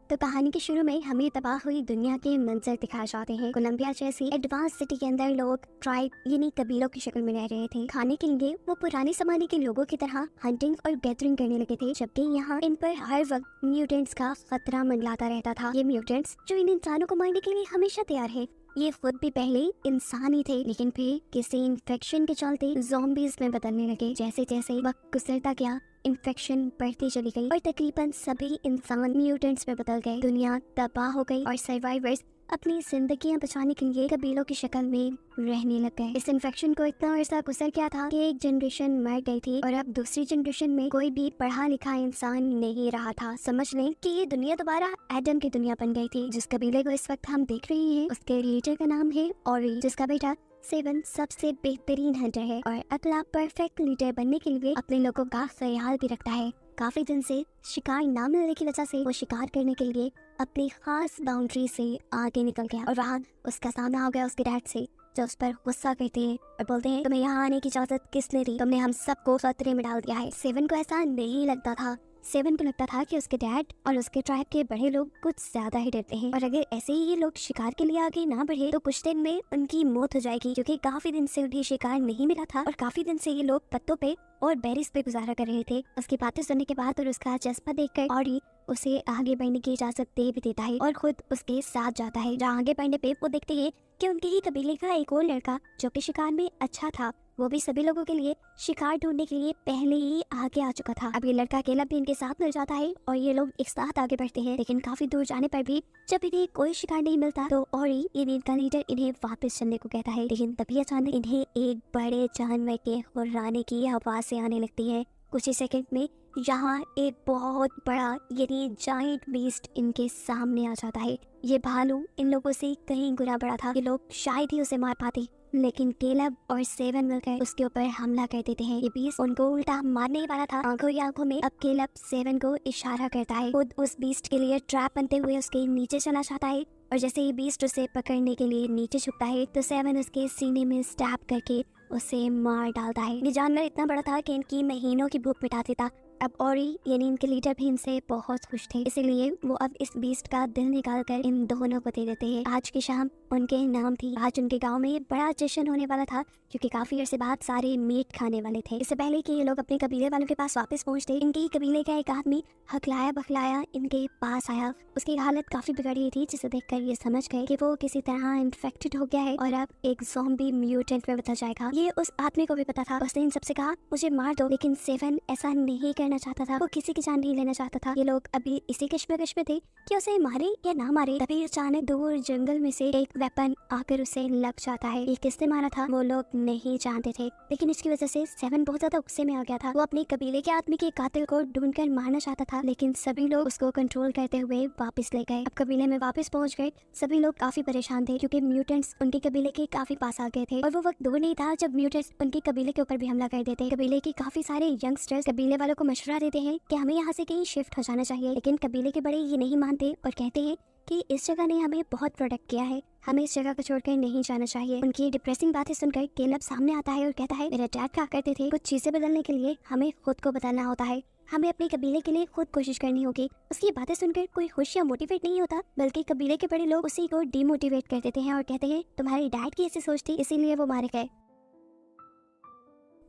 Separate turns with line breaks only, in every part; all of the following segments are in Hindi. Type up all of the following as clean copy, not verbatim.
तो कहानी के शुरू में हमें तबाह हुई दुनिया के मंजर दिखाए जाते हैं। कोलंबिया जैसी एडवांस सिटी के अंदर लोग ट्राइब यानी कबीलों की शक्ल में रह रहे थे। खाने के लिए वो पुराने जमाने के लोगों की तरह हंटिंग और गैदरिंग करने लगे थे, जबकि यहाँ इन पर हर वक्त म्यूटेंट्स का खतरा मंडलाता रहता था। ये म्यूटेंट्स जो इन इंसानों को मारने के लिए हमेशा तैयार है, ये खुद भी पहले इंसान ही थे, लेकिन फिर किसी इन्फेक्शन के चलते ज़ॉम्बीज़ में बदलने लगे। जैसे जैसे वक्त गुजरता गया, इन्फेक्शन बढ़ती चली गई और तकरीबन सभी इंसान म्यूटेंट्स में बदल गए। दुनिया तबाह हो गई और सर्वाइवर्स अपनी जिंदगियां बचाने के लिए कबीलों की शक्ल में रहने लग गए। इस इन्फेक्शन को इतना अर्सा गुजर गया था कि एक जनरेशन मर गई थी और अब दूसरी जनरेशन में कोई भी पढ़ा लिखा इंसान नहीं रहा था। समझ लें कि ये दुनिया दोबारा एडम की दुनिया बन गई थी। जिस कबीले को इस वक्त हम देख रहे हैं, उसके लीडर का नाम है ओरी, जिसका बेटा सेवन सबसे बेहतरीन हंटर है और अगला परफेक्ट लीडर बनने के लिए अपने लोगों का ख्याल भी रखता है। काफी दिन से शिकार ना मिलने की वजह से वो शिकार करने के लिए अपनी खास बाउंड्री से आगे निकल गया और वहाँ उसका सामना हो गया उसके डैड से, जो उस पर गुस्सा करते हैं और बोलते हैं, तुम्हें यहाँ आने की इजाजत किसने दी? तुमने हम सबको खतरे में डाल दिया है। सेवन को ऐसा नहीं लगता था। सेवन को लगता था कि उसके डैड और उसके ट्राइब के बड़े लोग कुछ ज्यादा ही डरते हैं और अगर ऐसे ही ये लोग शिकार के लिए आगे ना बढ़े तो कुछ दिन में उनकी मौत हो जाएगी, क्योंकि काफी दिन से उन्हें शिकार नहीं मिला था और काफी दिन से ये लोग पत्तों पे और बेरीज पे गुजारा कर रहे थे। उसकी बातें सुनने के बाद और उसका जज्बा देखकर ऑरी उसे आगे बढ़ने की इजाजत दे भी देता है और खुद उसके साथ जाता है। जहाँ आगे बढ़ने पे वो देखते हैं कि उनके ही कबीले का एक और लड़का जो कि शिकार में अच्छा था, वो भी सभी लोगों के लिए शिकार ढूंढने के लिए पहले ही आगे आ चुका था। अब ये लड़का अकेला भी इनके साथ मिल जाता है और ये लोग एक साथ आगे बढ़ते हैं, लेकिन काफी दूर जाने पर भी जब इन्हें कोई शिकार नहीं मिलता तो ओरी यानी इनका लीडर इन्हें वापस चलने को कहता है। लेकिन तभी अचानक इन्हें एक बड़े जानवर के हुर्राने की आवाज़ें आने लगती है। कुछ ही सेकंड में यहाँ एक बहुत बड़ा यानी जाइंट बीस्ट इनके सामने आ जाता है। ये भालू इन लोगों से कहीं गुना बड़ा था। ये लोग शायद ही उसे मार पाते, लेकिन केलब और सेवन मिलकर उसके ऊपर हमला कर देते हैं। ये बीस्ट उनको उल्टा मारने ही वाला था। आंखों ही आंखों में अब केलब सेवन को इशारा करता है। खुद उस बीस्ट के लिए ट्रैप बनते हुए उसके नीचे चला जाता है और जैसे ही बीस्ट उसे पकड़ने के लिए नीचे झुकता है तो सेवन उसके सीने में स्टैब करके उसे मार डालता है। ये जानवर इतना बड़ा था कि इनकी महीनों की भूख मिटा देता। अब ओरी यानी इनके लीडर भी इनसे बहुत खुश थे, इसीलिए वो अब इस बीस्ट का दिल निकाल कर इन दोनों को दे देते हैं। आज की शाम उनके नाम थी। आज उनके गांव में बड़ा जश्न होने वाला था, क्योंकि काफी अरसे बाद सारे मीट खाने वाले थे। इससे पहले कि ये लोग अपने कबीले वालों के पास वापस पहुंचते, इनके ही कबीले का एक आदमी हकलाया बखलाया इनके पास आया। उसकी हालत काफी बिगड़ गई थी, जिसे देखकर ये समझ गए कि वो किसी तरह इन्फेक्टेड हो गया है और अब एक ज़ॉम्बी म्यूटेंट में बदल जाएगा। ये उस आदमी को भी पता था। उसने इन सबसे कहा, मुझे मार दो, लेकिन सेवन ऐसा नहीं करना चाहता था। वो किसी की जान नहीं लेना चाहता था। ये लोग अभी इसी कश्मकश में थे कि उसे मारे या ना मारे। तभी अचानक दूर जंगल में से एक वेपन आकर उसे लग जाता है। ये किसने मारा था वो लोग नहीं जानते थे, लेकिन इसकी वजह से सेवन बहुत ज्यादा गुस्से में आ गया था। वो अपने कबीले के आदमी के कातिल को ढूंढकर मारना चाहता था, लेकिन सभी लोग उसको कंट्रोल करते हुए वापस ले गए। अब कबीले में वापस पहुंच गए। सभी लोग काफी परेशान थे, क्योंकि म्यूटेंट्स उनके कबीले के काफी पास आ गए थे और वो वक्त दूर नहीं था जब म्यूटेंट्स उनके कबीले के ऊपर भी हमला कर देते। कबीले के काफी सारे यंगस्टर्स कबीले वालों को मशवरा देते हैं कि हमें यहाँ से कहीं शिफ्ट हो जाना चाहिए, लेकिन कबीले के बड़े ये नहीं मानते और कहते हैं कि इस जगह ने हमें बहुत प्रोटेक्ट किया है, हमें इस जगह को छोड़कर नहीं जाना चाहिए। उनकी डिप्रेसिंग बातें सुनकर केलब सामने आता है और कहता है, मेरे डैड कहा करते थे, कुछ चीजें बदलने के लिए हमें खुद को बदलना होता है, हमें अपने कबीले के लिए खुद कोशिश करनी होगी। उसकी बातें सुनकर कोई खुश या मोटिवेट नहीं होता, बल्कि कबीले के बड़े लोग उसी को डीमोटिवेट कर देते हैं और कहते हैं, तुम्हारे डैड की ऐसी सोच थी, इसीलिए वो मारे गए।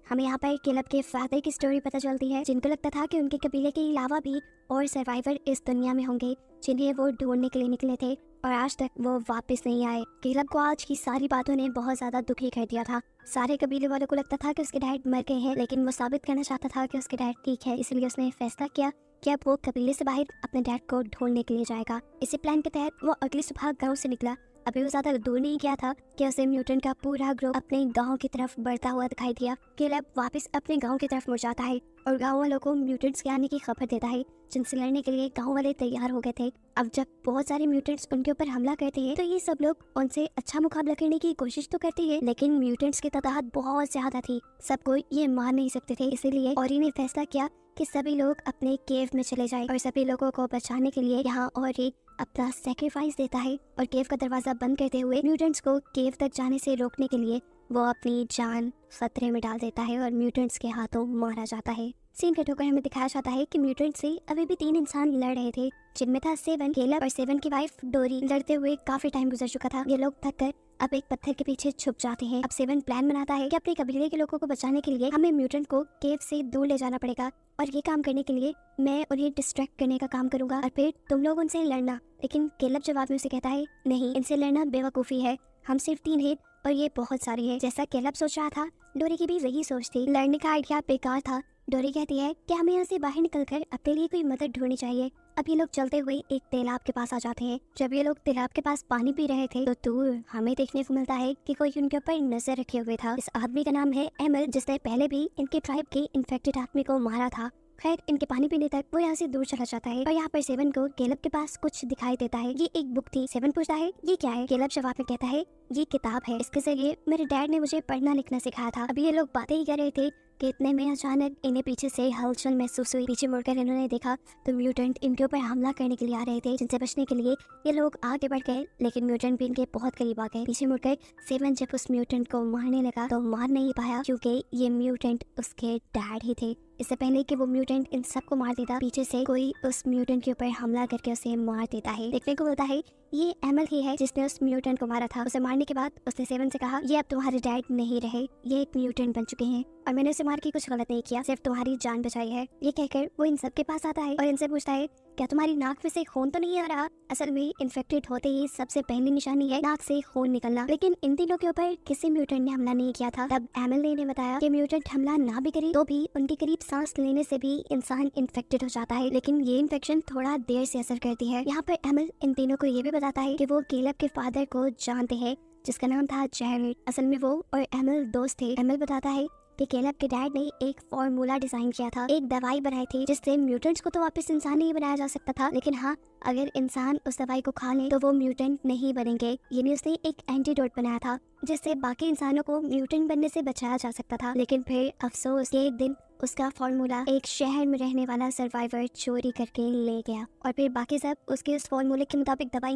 हमें यहाँ पर केलब के फादर की स्टोरी पता चलती है, जिनको लगता था कि उनके कबीले के अलावा भी और सर्वाइवर इस दुनिया में होंगे जिन्हें वो ढूंढने के लिए निकले थे और आज तक वो वापस नहीं आए। केलब को आज की सारी बातों ने बहुत ज्यादा दुखी कर दिया था। सारे कबीले वालों को लगता था कि उसके डैड मर गए हैं, लेकिन वो साबित करना चाहता था कि उसके डैड ठीक है, इसलिए उसने फैसला किया कि अब वो कबीले से बाहर अपने डैड को ढूंढने के लिए जाएगा। इसी प्लान के तहत वो अगली सुबह गाँव से निकला। अभी वो ज्यादा दूर नहीं गया था कि उसे म्यूटेंट का पूरा ग्रुप अपने गांव की तरफ बढ़ता हुआ दिखाई दिया। केलब वापस अपने गांव की तरफ मुड़ जाता है और गांव वालों को म्यूटेंट्स के आने की खबर देता है, जिनसे लड़ने के लिए गांव वाले तैयार हो गए थे। अब जब बहुत सारे म्यूटेंट्स उनके ऊपर हमला करते हैं तो ये सब लोग उनसे अच्छा मुकाबला करने की कोशिश तो करते हैं, लेकिन म्यूटेंट्स की तादाद बहुत ज्यादा थी, सबको ये मार नहीं सकते थे। इसीलिए ओरी ने फैसला किया कि सभी लोग अपने केव में चले जाएं और सभी लोगों को बचाने के लिए यहाँ ओरी अपना सेक्रीफाइस देता है और केव का दरवाजा बंद करते हुए म्यूटेंट्स को केव तक जाने से रोकने के लिए वो अपनी जान खतरे में डाल देता है और म्यूटेंट्स के हाथों मारा जाता है। सीन कट होकर हमें दिखाया जाता है कि म्यूटेंट से अभी भी 3 इंसान लड़ रहे थे, जिनमें था सेवन, केलब और सेवन की वाइफ डोरी। लड़ते हुए काफी टाइम गुजर चुका था। ये लोग थक कर अब एक पत्थर के पीछे छुप जाते हैं। अब सेवन प्लान बनाता है कि अपने कबीले के लोगों को बचाने के लिए हमें म्यूटेंट को केव से दूर ले जाना पड़ेगा, और ये काम करने के लिए मैं उन्हें डिस्ट्रैक्ट करने का काम करूंगा और फिर तुम लोग उनसे लड़ना। लेकिन केलब जवाब में उसे कहता है, नहीं, इनसे लड़ना बेवकूफ़ी है, हम सिर्फ 3 हैं और ये बहुत सारी है। जैसा केलब सोच रहा था, डोरी की भी वही सोच थी। लड़ने का आइडिया बेकार था। डोरी कहती है कि हमें यहाँ से बाहर निकलकर अपने लिए कोई मदद ढूंढनी चाहिए। अब ये लोग चलते हुए एक तालाब के पास आ जाते हैं। जब ये लोग तालाब के पास पानी पी रहे थे तो दूर हमें देखने को मिलता है कि कोई उनके ऊपर नजर रखे हुए था। इस आदमी का नाम है एमल, जिसने पहले भी इनके ट्राइब के इन्फेक्टेड आदमी को मारा था। खैर, इनके पानी पीने तक वो यहाँ से दूर चला जाता है और यहाँ पर सेवन को केलब के पास कुछ दिखाई देता है। ये एक बुक थी। सेवन पूछता है, ये क्या है? केलब जवाब में कहता है, ये किताब है, इसके जरिए मेरे डैड ने मुझे पढ़ना लिखना सिखाया था। अभी ये लोग बातें ही कर रहे थे कि इतने में अचानक इन्हें पीछे से हलचल महसूस हुई। पीछे मुड़कर इन्होंने देखा तो म्यूटेंट इनके ऊपर हमला करने के लिए आ रहे थे, जिनसे बचने के लिए ये लोग आगे बढ़ गए, लेकिन म्यूटेंट भी इनके बहुत करीब आ गए। पीछे मुड़कर सेवन जब उस म्यूटेंट को मारने लगा तो मार नहीं पाया, क्योंकि ये म्यूटेंट उसके डैड ही थे। इससे पहले कि वो म्यूटेंट इन सबको मार देता, पीछे से कोई उस म्यूटेंट के ऊपर हमला करके उसे मार देता है। देखने को मिलता है ये एमल ही है जिसने उस म्यूटेंट को मारा था। उसे मारने के बाद उसने सेवन से कहा, ये अब तुम्हारे डैड नहीं रहे, ये एक म्यूटेंट बन चुके हैं और मैंने उसे मार के कुछ गलत नहीं किया, सिर्फ तुम्हारी जान बचाई है। ये कहकर वो इन सब के पास आता है और इनसे पूछता है, क्या तुम्हारी नाक में से खून तो नहीं आ रहा? असल में इन्फेक्टेड होते ही सबसे पहली निशानी है नाक से खून निकलना। लेकिन इन तीनों के ऊपर किसी म्यूटेंट ने हमला नहीं किया था। तब एमल ने इन्हें बताया कि म्यूटेंट हमला ना भी करे तो भी उनके करीब सांस लेने से भी इंसान इन्फेक्टेड हो जाता है, लेकिन ये इन्फेक्शन थोड़ा देर से असर करती है। यहाँ पर एमल इन तीनों को ये भी बताता है कि वो केलब के फादर को जानते हैं, जिसका नाम था जैरेड। असल में वो और एमल दोस्त थे। एमल बताता है कि केलब के डैड ने एक फॉर्मूला डिजाइन किया था, एक दवाई बनाई थी, जिससे म्यूटेंट्स को तो वापस इंसान नहीं बनाया जा सकता था, लेकिन हाँ, अगर इंसान उस दवाई को खा ले तो वो म्यूटेंट नहीं बनेंगे। यानी उसने एक एंटीडोट बनाया था जिससे बाकी इंसानों को म्यूटेंट बनने से बचाया जा सकता था। लेकिन फिर अफसोस कि एक दिन उसका फॉर्मूला एक शहर में रहने वाला सर्वाइवर चोरी करके ले गया और फिर बाकी सब उसके उस फॉर्मूले के मुताबिक दवाई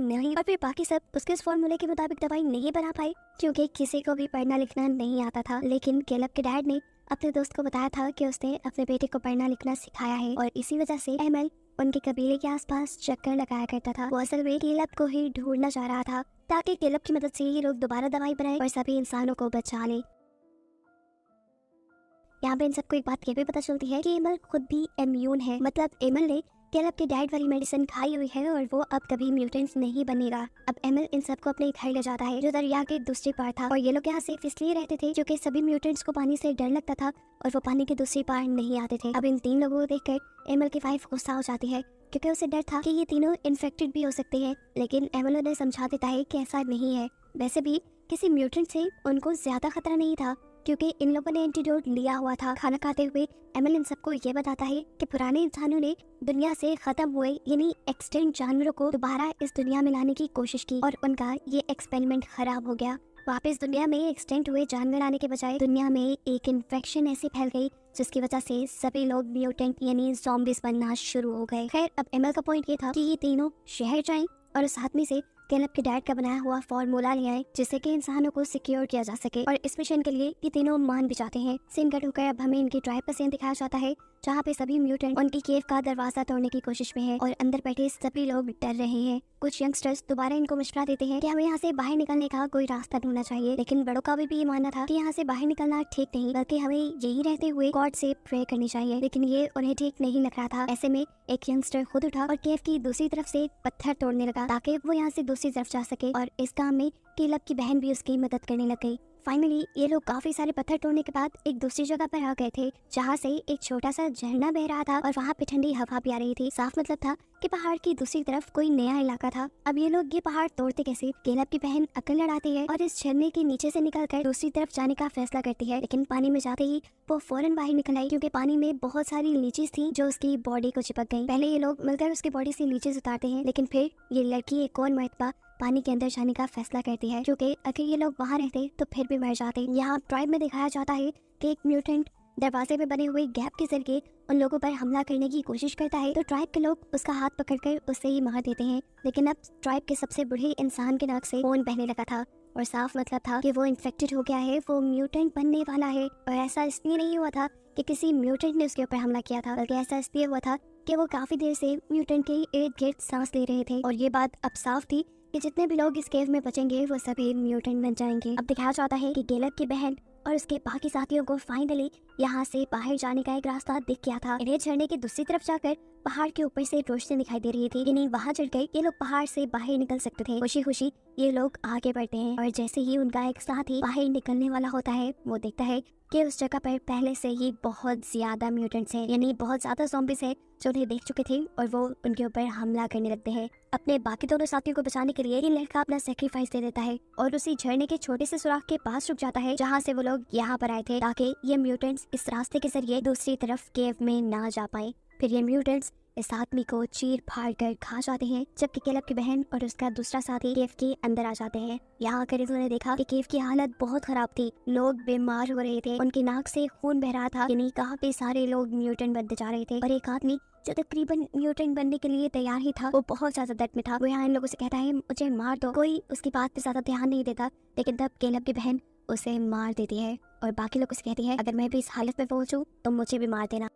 नहीं बना पाए, क्योंकि किसी को भी पढ़ना लिखना नहीं आता था। लेकिन केलब के डैड ने अपने दोस्त को बताया था कि उसने अपने बेटे को पढ़ना लिखना सिखाया है, और इसी वजह से एमल उनके कबीले के आसपास चक्कर लगाया करता था। वो असल में केलब को ही ढूंढना चाह रहा था ताकि केलब की मदद से ये लोग दोबारा दवाई बनाए और सभी इंसानों को बचा ले। यहाँ पे इन सबको एक बात ये भी पता चलती है कि एमल खुद भी इम्यून है, मतलब एमल ने केलब के डैड वाली मेडिसिन खाई हुई है और वो अब कभी म्यूटेंट नहीं बनेगा। अब एमल इन सबको अपने घर ले जाता है जो दरिया के दूसरी पार था, और ये लोग यहाँ सेफ इसलिए रहते थे क्योंकि सभी म्यूटेंट्स को पानी से डर लगता था और वो पानी के दूसरी पार नहीं आते थे। अब इन 3 लोगों को देखकर एमल की वाइफ गुस्सा हो जाती है, क्योंकि उसे डर था कि ये तीनों इन्फेक्टेड भी हो सकते हैं, लेकिन एमल उन्हें समझा देता है कि ऐसा नहीं है। वैसे भी किसी म्यूटेंट से उनको ज्यादा खतरा नहीं था, क्योंकि इन लोगों ने एंटीडोट लिया हुआ था। खाना खाते हुए एमल इन सबको ये बताता है कि पुराने इंसानों ने दुनिया से खत्म हुए यानी एक्सटेंट जानवरों को दोबारा इस दुनिया में लाने की कोशिश की, और उनका ये एक्सपेरिमेंट खराब हो गया। वापस दुनिया में एक्सटेंट हुए जानवर आने के बजाय दुनिया में एक इन्फेक्शन ऐसी फैल गई जिसकी वजह से सभी लोग म्यूटेंट यानी ज़ॉम्बीज बनना शुरू हो गए। खैर, अब एमल का पॉइंट ये था कि ये तीनों शहर जाएं और उस आदमी से केलब के डैड का बनाया हुआ फॉर्मूला ले आए, जिससे कि इंसानों को सिक्योर किया जा सके, और इस मिशन के लिए ये तीनों मान भी जाते हैं। सीन कट होकर अब हमें इनकी ट्राइब का सीन दिखाया जाता है, जहाँ पे सभी म्यूटेंट उनकी केव का दरवाजा तोड़ने की कोशिश में है और अंदर बैठे सभी लोग डर रहे हैं। कुछ यंगस्टर्स दोबारा इनको मशवरा देते हैं कि हमें यहाँ से बाहर निकलने का कोई रास्ता ढूंढना चाहिए, लेकिन बड़ों का भी ये मानना था कि यहाँ से बाहर निकलना ठीक नहीं, बल्कि हमें यही रहते हुए गॉड से प्रे करनी चाहिए। लेकिन ये उन्हें ठीक नहीं लग रहा था। ऐसे में एक यंगस्टर खुद उठा और केव की दूसरी तरफ से पत्थर तोड़ने लगा ताकि वो यहाँ से दूसरी तरफ जा सके, और इस काम में केलब की बहन भी उसकी मदद करने लग गई। फाइनली ये लोग काफी सारे पत्थर तोड़ने के बाद एक दूसरी जगह पर आ गए थे, जहाँ से एक छोटा सा झरना बह रहा था और वहाँ पे ठंडी हवा भी आ रही थी। साफ मतलब था कि पहाड़ की दूसरी तरफ कोई नया इलाका था। अब ये लोग ये पहाड़ तोड़ते कैसे? केलब की बहन अकल लड़ाती है और इस झरने के नीचे से निकलकर दूसरी तरफ जाने का फैसला करती है, लेकिन पानी में जाते ही वो फौरन बाहर निकल आई, क्योंकि पानी में बहुत सारी लीचीज थी जो उसकी बॉडी को चिपक गई। पहले ये लोग मिलकर उसकी बॉडी से लीचीज उतारते हैं, लेकिन फिर ये लड़की एक और मर्तबा पानी के अंदर जाने का फैसला करती है, क्योंकि अगर ये लोग वहाँ रहते तो फिर भी मर जाते। यहाँ ट्राइब में दिखाया जाता है कि एक म्यूटेंट दरवाजे में बने हुए गैप के जरिए उन लोगों पर हमला करने की कोशिश करता है, तो ट्राइब के लोग उसका हाथ पकड़कर उससे ही मार देते हैं। लेकिन अब ट्राइब के सबसे बूढ़े इंसान के नाक से खून बहने लगा था और साफ मतलब था कि वो इन्फेक्टेड हो गया है, वो म्यूटेंट बनने वाला है। और ऐसा इसलिए नहीं हुआ था कि किसी म्यूटेंट ने उसके ऊपर हमला किया था, बल्कि ऐसा इसलिए हुआ था कि वो काफी देर से म्यूटेंट के इर्द गिर्द सांस ले रहे थे और ये बात अब साफ थी कि जितने भी लोग इस केव में बचेंगे वो सभी म्यूटेंट बन जाएंगे। अब दिखाया जाता है कि गैलब की बहन और उसके बाकी साथियों को फाइनली यहाँ से बाहर जाने का एक रास्ता दिख गया था। इन्हें झरने की दूसरी तरफ जाकर पहाड़ के ऊपर से रोशनी दिखाई दे रही थी कि नहीं वहाँ चढ़ गए ये लोग पहाड़ से बाहर निकल सकते थे। खुशी खुशी ये लोग आगे बढ़ते हैं और जैसे ही उनका एक साथी बाहर निकलने वाला होता है वो देखता है कि उस जगह पर पहले से ही बहुत ज्यादा म्यूटेंट्स हैं, यानी बहुत ज्यादा ज़ॉम्बीज़ हैं जो उन्हें देख चुके थे और वो उनके ऊपर हमला करने लगते हैं। अपने बाकी दोनों साथियों को बचाने के लिए ये लड़का अपना सेक्रीफाइस दे देता है और उसी झरने के छोटे से सुराख के पास रुक जाता है जहाँ से वो लोग यहाँ पर आए थे, ताकि ये म्यूटेंट्स इस रास्ते के जरिए दूसरी तरफ केव में ना जा पाए। फिर ये म्यूटेंट्स इस आदमी को चीर फाड़ कर खा जाते हैं, जबकि कैलब की बहन और उसका दूसरा साथी केव के अंदर आ जाते हैं। यहाँ आकर उन्होंने देखा कि केव की हालत बहुत खराब थी, लोग बीमार हो रहे थे, उनकी नाक से खून बह रहा था, यानी काफी सारे लोग म्यूटेंट बनते जा रहे थे और एक आदमी जो तकरीबन म्यूटेंट बनने के लिए तैयार ही था वो बहुत ज्यादा दर्द में था। वो यहाँ इन लोगों से कहता है मुझे मार दो। कोई उसकी बात पे ज्यादा ध्यान नहीं देता, लेकिन तब कैलब की बहन उसे मार देती है और बाकी लोगों से कहती है अगर मैं भी इस हालत में पहुंचूं तो मुझे भी मार देना।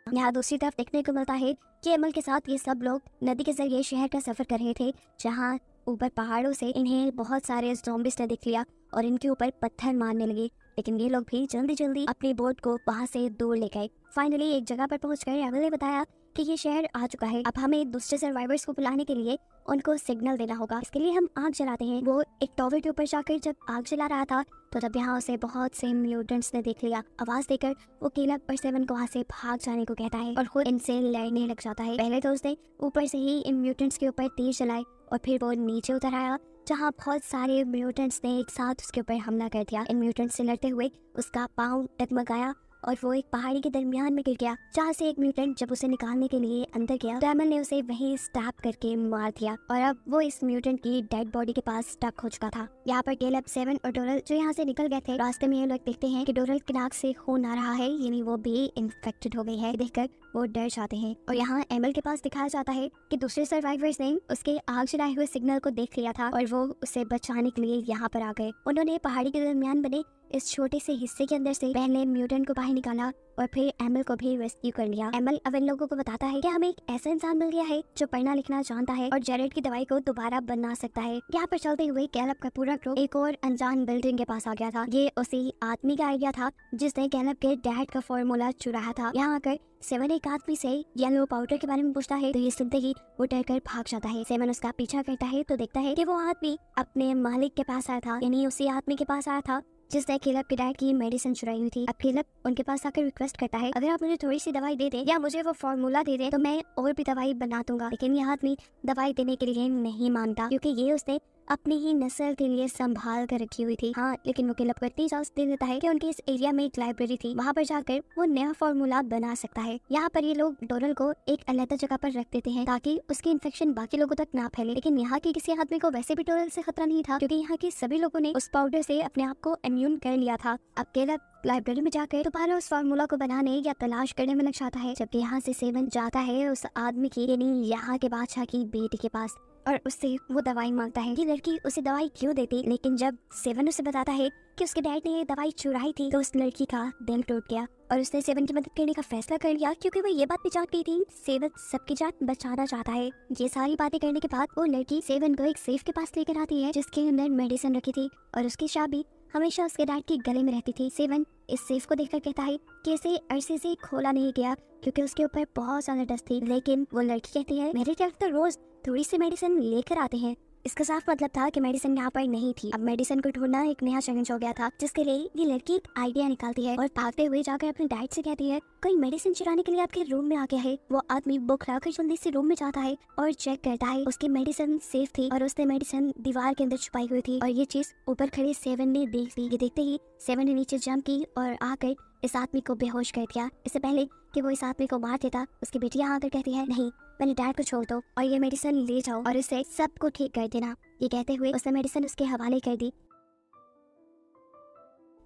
यहाँ दूसरी तरफ देखने को मिलता है कि एमल के साथ ये सब लोग नदी के जरिए शहर का सफर कर रहे थे, जहाँ ऊपर पहाड़ों से इन्हें बहुत सारे ज़ॉम्बीज़ ने देख लिया और इनके ऊपर पत्थर मारने लगे, लेकिन ये लोग भी जल्दी जल्दी अपनी बोट को वहाँ से दूर ले गए। फाइनली एक जगह पर पहुंचकर एमल ने बताया कि ये शहर आ चुका है, अब हमें दूसरे सर्वाइवर्स को बुलाने के लिए उनको सिग्नल देना होगा। इसके लिए हम आग जलाते हैं। वो एक टॉवर के ऊपर जाकर जब आग जला रहा था तो तब यहाँ उसे बहुत से म्यूटेंट्स ने देख लिया। आवाज देकर वो कैलब और सेवन को वहाँ से भाग जाने को कहता है और खुद इनसे लड़ने लग जाता है। पहले तो उसने ऊपर से ही इन म्यूटेंट्स के ऊपर तीर चलाए और फिर वो नीचे उतर आया, जहाँ बहुत सारे म्यूटेंट्स ने एक साथ उसके ऊपर हमला कर दिया। इन म्यूटेंट्स से लड़ते हुए उसका पाँव डगमगाया और वो एक पहाड़ी के दरमियान में गिर गया, जहाँ से एक म्यूटेंट जब उसे निकालने के लिए अंदर गया तो एमल ने उसे वहीं स्टैप करके मार दिया और अब वो इस म्यूटेंट की डेड बॉडी के पास स्टक हो चुका था। यहाँ पर कैलब, सेवन और डोरल जो यहाँ से निकल गए थे, रास्ते में ये लोग देखते हैं कि डोरल की नाक से खून आ रहा है, यानी वो भी इन्फेक्टेड हो गई है। देखकर वो डर जाते हैं और यहाँ एमल के पास दिखाया जाता है कि दूसरे सर्वाइवर्स ने उसके आग जलाए हुए सिग्नल को देख लिया था और वो उसे बचाने के लिए यहाँ पर आ गए। उन्होंने पहाड़ी के दरमियान बने इस छोटे से हिस्से के अंदर से पहले म्यूटेंट को बाहर निकाला और फिर एमल को भी रेस्क्यू कर लिया। एमल अब इन लोगों को बताता है कि हमें एक ऐसा इंसान मिल गया है जो पढ़ना लिखना जानता है और जेरेड की दवाई को दोबारा बना सकता है। यहाँ पर चलते हुए कैलब का पूरा ग्रुप एक और अनजान बिल्डिंग के पास आ गया था। ये उसी आदमी का आइडिया था जिसने कैलब के डैड का फॉर्मूला चुराया था। यहाँ आकर सेवन एक आदमी से येलो पाउडर के बारे में पूछता है तो ये सुनते ही वो डरकर भाग जाता है। सेवन उसका पीछा करता है तो देखता है कि वो आदमी अपने मालिक के पास आया था, यानी उसी आदमी के पास आया था जिसने कैलब के डैड की मेडिसिन चुराई हुई थी। अब कैलब उनके पास आकर रिक्वेस्ट करता है अगर आप मुझे थोड़ी सी दवाई दे दें या मुझे वो फॉर्मूला दे दें तो मैं और भी दवाई बना दूंगा, लेकिन यह आदमी दवाई देने के लिए नहीं मानता क्योंकि ये उसने अपनी ही नस्ल के लिए संभाल कर रखी हुई थी। हाँ, लेकिन वो कैलब को इतनी इजाजत दे देता है कि उनके इस एरिया में एक लाइब्रेरी थी, वहाँ पर जाकर वो नया फॉर्मूला बना सकता है। यहाँ पर ये लोग डोरल को एक अलग जगह पर रख देते हैं ताकि उसकी इन्फेक्शन बाकी लोगों तक ना फैले, लेकिन यहाँ के किसी आदमी को वैसे भी डोरल से खतरा नहीं था क्योंकि यहाँ के सभी लोगों ने उस पाउडर से अपने आप को इम्यून कर लिया था। अब कैलब लाइब्रेरी में जाकर दोबारा उस फार्मूला को बनाने या तलाश करने में लग जाता है, जबकि यहाँ से सेवन जाता है उस आदमी की, यानी यहाँ के बादशाह की बेटी के पास और उससे वो दवाई मांगता है कि लड़की उसे दवाई क्यों देती। लेकिन जब सेवन उसे बताता है कि उसके डैड ने ये दवाई चुराई थी तो उस लड़की का दिल टूट गया और उसने सेवन की मदद करने का फैसला कर लिया क्योंकि वो ये बात भी जान गई थी सेवन सबकी जान बचाना चाहता है। ये सारी बातें करने के बाद वो लड़की सेवन को एक सेफ के पास लेकर आती है जिसके अंदर मेडिसिन रखी थी और उसकी चाबी हमेशा उसके डैड के गले में रहती थी। सेवन इस सेफ को देखकर कहता है कि इसे अरसे से खोला नहीं गया क्योंकि उसके ऊपर बहुत ज्यादा डस्ट थी, लेकिन वो लड़की कहती है मेरे डैड तो रोज थोड़ी सी मेडिसिन लेकर आते हैं। इसका साफ मतलब था कि मेडिसिन यहाँ पर नहीं थी। अब मेडिसिन को ढूंढना एक नया चैलेंज हो गया था, जिसके लिए ये लड़की एक आइडिया निकालती है और भागते हुए जाकर अपने डैड से कहती है कोई मेडिसिन चुराने के लिए आपके रूम में आ गया है। वो आदमी बुक लाकर जल्दी से रूम में जाता है और चेक करता है उसकी मेडिसिन सेफ थी और उसने मेडिसिन दीवार के अंदर छुपाई हुई थी और ये चीज ऊपर खड़े सेवन ने देख ली। ये देखते ही सेवन ने नीचे जंप की और आकर इस आदमी को बेहोश कर दिया। इससे पहले कि वो इस आदमी को मार देता, उसकी बेटी यहाँ आकर कहती है नहीं, मैंने डैड को छोड़ दो और ये मेडिसिन ले जाओ और इससे सबको ठीक कर देना। ये कहते हुए उसने मेडिसिन उसके हवाले कर दी।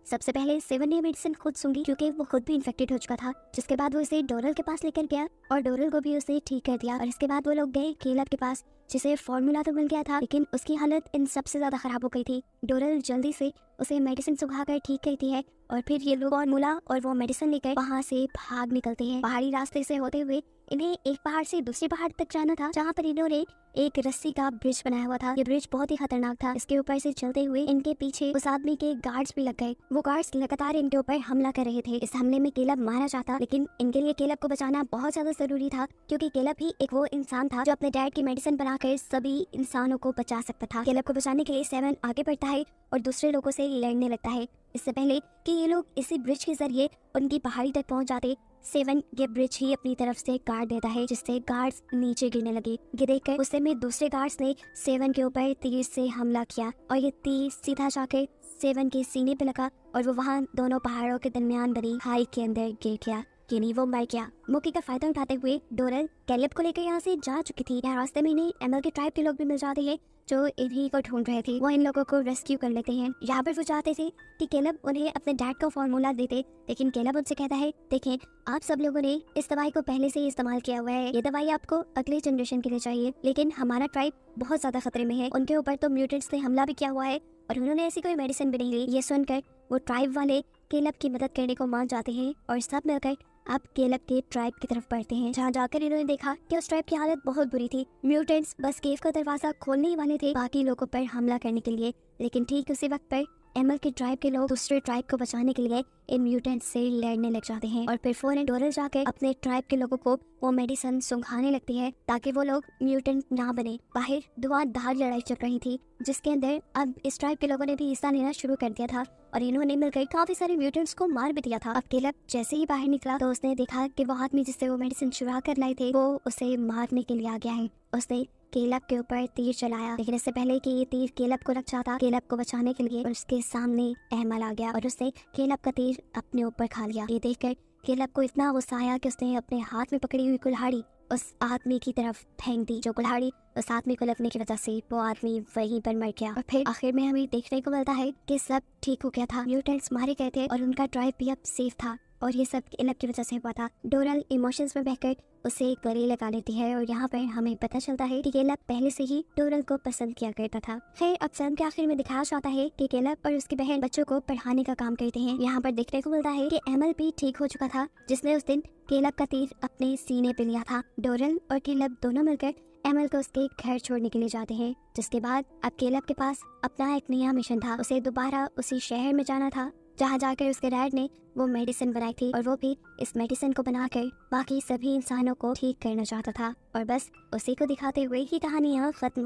सबसे पहले सेवन ने मेडिसिन खुद सूंघी क्योंकि वो खुद भी इन्फेक्टेड हो चुका था, जिसके बाद वो इसे डोरल के पास लेकर गया और डोरल को भी उसने ठीक कर दिया और इसके बाद वो लोग गए कैलब के पास, जिसे फॉर्मूला तो मिल गया था लेकिन उसकी हालत इन सबसे ज्यादा खराब हो गई थी। डोरल जल्दी से उसे मेडिसिन सुखाकर ठीक करती है और फिर ये लोग फॉर्मूला और वो मेडिसिन लेकर वहाँ से भाग निकलते हैं। पहाड़ी रास्ते से होते हुए इन्हें एक पहाड़ से दूसरे पहाड़ तक जाना था, जहाँ पर इन्होंने एक रस्सी का ब्रिज बनाया हुआ था। ये ब्रिज बहुत ही खतरनाक था। इसके ऊपर से चलते हुए इनके पीछे उस आदमी के गार्ड्स भी लग गए। वो गार्ड्स लगातार इनके ऊपर हमला कर रहे थे। इस हमले में केलब मारा जाता, लेकिन इनके लिए केलब को बचाना बहुत ज्यादा जरूरी था, क्योंकि केलब ही एक वो इंसान था जो अपने डैड की मेडिसिन बनाकर सभी इंसानों को बचा सकता था। केलब को बचाने के लिए सेवन आगे बढ़ता है और दूसरे लोगों से लड़ने लगता है। इससे पहले कि ये लोग इसी ब्रिज के जरिए उनकी पहाड़ी तक पहुंच जाते, सेवन ये ब्रिज ही अपनी तरफ से काट देता है, जिससे गार्ड्स नीचे गिरने लगे। ये देखकर उस समय दूसरे गार्ड्स ने सेवन के ऊपर तीर से हमला किया और ये तीर सीधा जाकर सेवन के सीने पे लगा और वो वहाँ दोनों पहाड़ों के दरमियान बनी खाई के अंदर गिर गया, यानी वो मर गया। मौके का फायदा उठाते हुए डोरल कैलेब को लेकर यहाँ से जा चुकी थी। यहाँ रास्ते में इन्हें एमएल के ट्राइब के लोग भी मिल जाते हैं जो इन्हीं को ढूंढ रहे थे। वो इन लोगों को रेस्क्यू कर लेते हैं। यहाँ पर वो चाहते थे कि केलब उन्हें अपने डैड का फॉर्मूला देते, लेकिन केलब उनसे कहता है, देखें आप सब लोगों ने इस दवाई को पहले से ही इस्तेमाल किया हुआ है, ये दवाई आपको अगले जनरेशन के लिए चाहिए, लेकिन हमारा ट्राइब बहुत ज्यादा खतरे में है, उनके ऊपर तो म्यूटेंट्स ने हमला भी किया हुआ है और उन्होंने ऐसी कोई मेडिसिन भी नहीं ली। ये सुनकर वो ट्राइब वाले केलब की मदद करने को मान जाते हैं और सब मिलकर अब केलब के ट्राइब की तरफ बढ़ते हैं, जहाँ जाकर इन्होंने देखा कि उस ट्राइब की हालत बहुत बुरी थी। म्यूटेंट्स बस केव का दरवाजा खोलने ही वाले थे बाकी लोगों पर हमला करने के लिए, लेकिन ठीक उसी वक्त पर एमएल के ट्राइब के लोग दूसरे ट्राइब को बचाने के लिए इन म्यूटेंट्स से लड़ने लग जाते हैं और फिर फोन डोरल जाकर अपने ट्राइब के लोगों को वो मेडिसिन सुंघाने लगती है ताकि वो लोग म्यूटेंट ना बने। बाहर धुआंधार लड़ाई चल रही थी, जिसके अंदर अब इस ट्राइब के लोगों ने भी हिस्सा लेना शुरू कर दिया था और इन्होंने मिलकर काफी सारे म्यूटेंट्स को मार भी दिया था। अब केलब जैसे ही बाहर निकला तो उसने देखा कि वो आदमी जिससे वो मेडिसिन चुरा कर लाए थे वो उसे मारने के लिए आ गया है। उसने केलब के ऊपर तीर चलाया, लेकिन इससे पहले कि ये तीर केलब को लग जाता, केलब को बचाने के लिए उसके सामने एमल आ गया और उसने केलब का तीर अपने ऊपर खा लिया। ये देखकर केलब को इतना गुस्सा आया कि उसने अपने हाथ में पकड़ी हुई कुल्हाड़ी उस आदमी की तरफ फेंक दी। जो कुल्हाड़ी उस आदमी को लगने की वजह से वो आदमी वहीं पर मर गया और फिर आखिर में हमें देखने को मिलता है कि सब ठीक हो गया था। म्यूटेंट्स मारे गए थे और उनका ट्राइब भी अब सेफ था और ये सब केलब की वजह से हुआ था। डोरल इमोशंस में बहकर उसे गले लगा लेती है और यहाँ पर हमें पता चलता है कि केलब पहले से ही डोरल को पसंद किया करता था। फिर अब फिल्म के आखिर में दिखाया जाता है कि केलब और उसकी बहन बच्चों को पढ़ाने का काम करते हैं। यहाँ पर देखने को मिलता है कि एमल भी ठीक हो चुका था, जिसने उस दिन केलब का तीर अपने सीने पे लिया था। डोरल और केलब दोनों मिलकर एमल को उसके घर छोड़ने के लिए जाते हैं, जिसके बाद अब केलब के पास अपना एक नया मिशन था। उसे दोबारा उसी शहर में जाना था जहाँ जाकर उसके डैड ने वो मेडिसिन बनाई थी और वो भी इस मेडिसिन को बनाकर बाकी सभी इंसानों को ठीक करना चाहता था और बस उसी को दिखाते हुए ही कहानी यहाँ खत्म